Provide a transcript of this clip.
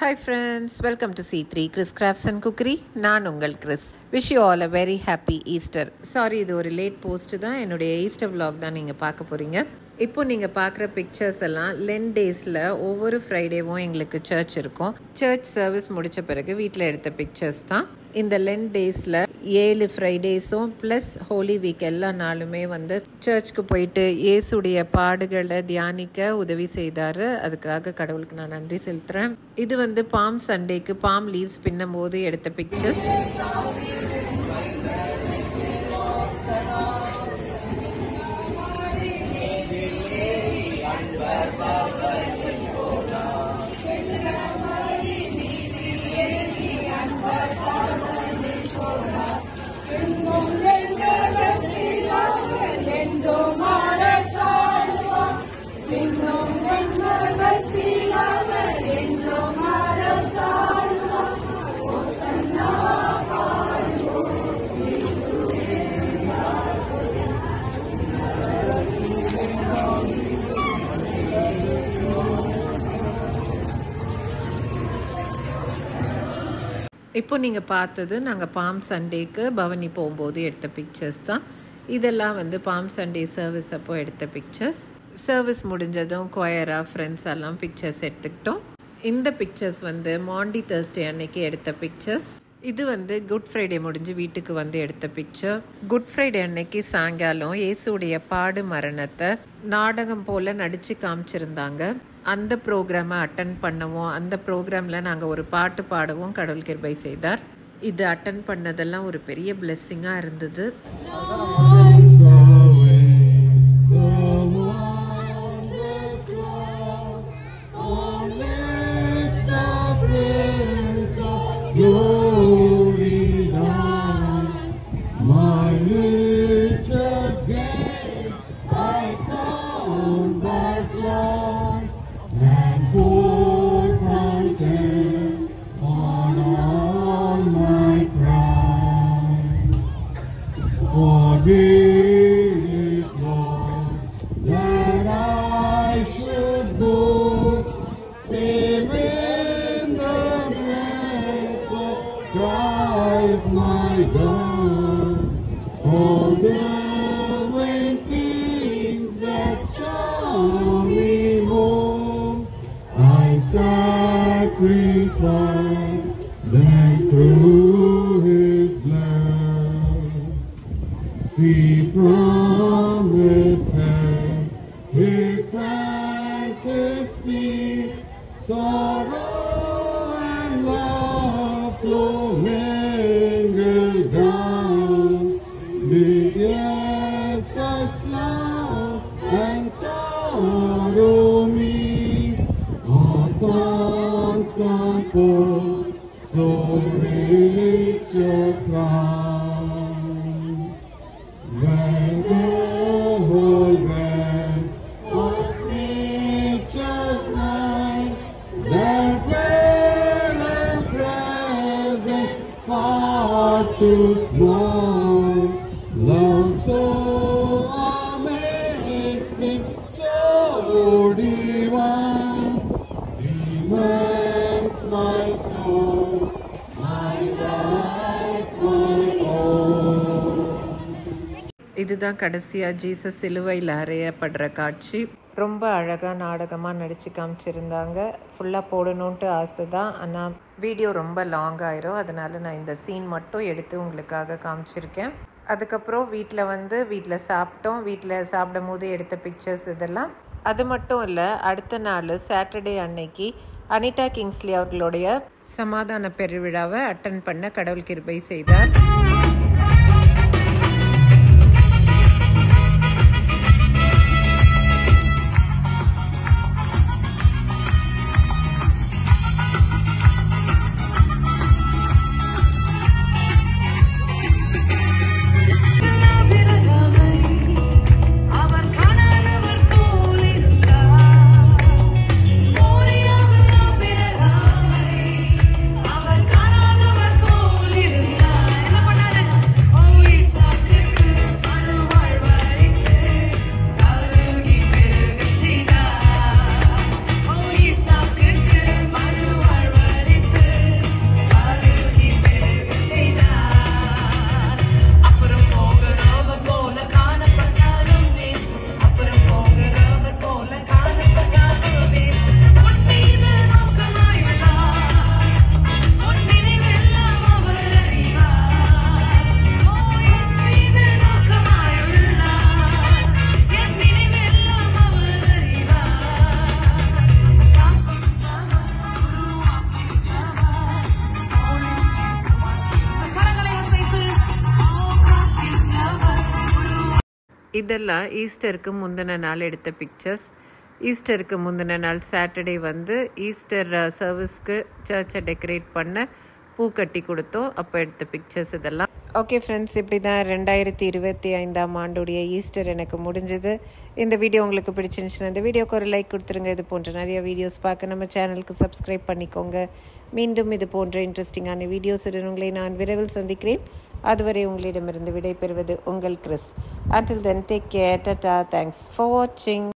Hi friends, welcome to C3 Chris Crafts and Cookery. நான் உங்கள் Chris. Wish you all a very happy Easter. Sorry, இது ஒரு late post தான். என்னுடைய Easter vlog தான் நீங்கள் பார்க்க போகிறீங்க. இப்போ நீங்கள் பார்க்குற பிக்சர்ஸ் எல்லாம் லென் டேஸில் ஒவ்வொரு ஃப்ரைடேவும் எங்களுக்கு சர்ச் இருக்கும். சர்ச் சர்வீஸ் முடித்த பிறகு வீட்டில் எடுத்த பிக்சர்ஸ் தான். இந்த லென் டேஸில் 7 ஃப்ரைடேஸும் ப்ளஸ் ஹோலி வீக் எல்லா நாளுமே சர்ச்சுக்கு போயிட்டு இயேசுடைய பாடுகளை தியானிக்க உதவி செய்தார். அதுக்காக கடவுளுக்கு நான் நன்றி செலுத்துகிறேன். இது பாம் சண்டேக்கு பாம் லீவ்ஸ் பின்னும் போது எடுத்த பிக்சர்ஸ். இப்போ நீங்கள் பார்த்தது நாங்கள் பாம் சண்டேக்கு பவனி போகும்போது எடுத்த பிக்சர்ஸ் தான். இதெல்லாம் பாம் சண்டே சர்வீஸ் அப்போ எடுத்த பிக்சர்ஸ். சர்வீஸ் முடிஞ்சதும் கொயரா ஃப்ரெண்ட்ஸ் எல்லாம் பிக்சர்ஸ் எடுத்துக்கிட்டோம். இந்த பிக்சர்ஸ் மாண்டி தர்ஸ்டே அன்னைக்கு எடுத்த பிக்சர்ஸ். இது குட் ஃப்ரைடே முடிஞ்சு வீட்டுக்கு எடுத்த பிக்சர். குட் ஃப்ரைடே அன்னைக்கு சாயங்காலம் இயேசுடைய பாடு மரணத்தை நாடகம் போல் நடித்து காமிச்சிருந்தாங்க. அந்த ப்ரோக்ராமை அட்டன் பண்ணவும் அந்த ப்ரோக்ராமில் நாங்கள் ஒரு பாட்டு பாடவும் கடவுள் கிருபை செய்தார். இது அட்டன் பண்ணதெல்லாம் ஒரு பெரிய பிளெஸ்ஸிங்காக இருந்தது. See from his hand, his hands, his feet, sorrow and love flow mingle down. Yes, such love and sorrow meet, our thoughts compose, so rich a crown. When the whole grand of nature's life, that rare and present, far too small, love so amazing, so divine, demands my soul, my life, my own. இதுதான் கடைசியாக Jesus சிலுவையில் அறையப்படுற காட்சி. ரொம்ப அழகாக நாடகமாக நடித்து காமிச்சிருந்தாங்க. ஃபுல்லாக போடணுன்ட்டு ஆசை தான், ஆனால் வீடியோ ரொம்ப லாங் ஆயிரும். அதனால் நான் இந்த சீன் மட்டும் எடுத்து உங்களுக்காக காமிச்சிருக்கேன். அதுக்கப்புறம் வீட்டில் சாப்பிட்டோம். வீட்டில் சாப்பிடும் போது எடுத்த பிக்சர்ஸ் இதெல்லாம். அது மட்டும் இல்லை, அடுத்த நாள் சாட்டர்டே அன்னைக்கு அனிதா கிங்ஸ்லி அவர்களுடைய சமாதான பெருவிழாவை அட்டன் பண்ண கடவுள் கிருபை செய்தார். அவர் காணாதவர் போல் இருந்தார். இதெல்லாம் ஈஸ்டருக்கு முந்தின நாள் எடுத்த பிக்சர்ஸ். ஈஸ்டருக்கு முந்தின நாள் சாட்டர்டே வந்து ஈஸ்டர் சர்வீஸ்க்கு சர்ச்சை டெக்கரேட் பண்ண பூ கட்டி கொடுத்தோம். அப்போ எடுத்த பிக்சர்ஸ் இதெல்லாம். ஓகே ஃப்ரெண்ட்ஸ், இப்படி தான் 2025ஆம் ஆண்டுடைய ஈஸ்டர் எனக்கு முடிஞ்சது. இந்த வீடியோ உங்களுக்கு பிடிச்சிருந்துச்சுன்னா இந்த வீடியோக்கு ஒரு லைக் கொடுத்துருங்க. இது போன்ற நிறைய வீடியோஸ் பார்க்க நம்ம சேனலுக்கு சப்ஸ்கிரைப் பண்ணிக்கோங்க. மீண்டும் இது போன்ற இன்ட்ரெஸ்டிங்கான வீடியோஸுடன் உங்களை நான் விரைவில் சந்திக்கிறேன். அதுவரை உங்களிடமிருந்து விடைபெறுவது உங்கள் Chris. Until then, take care. Tata. Thanks for watching.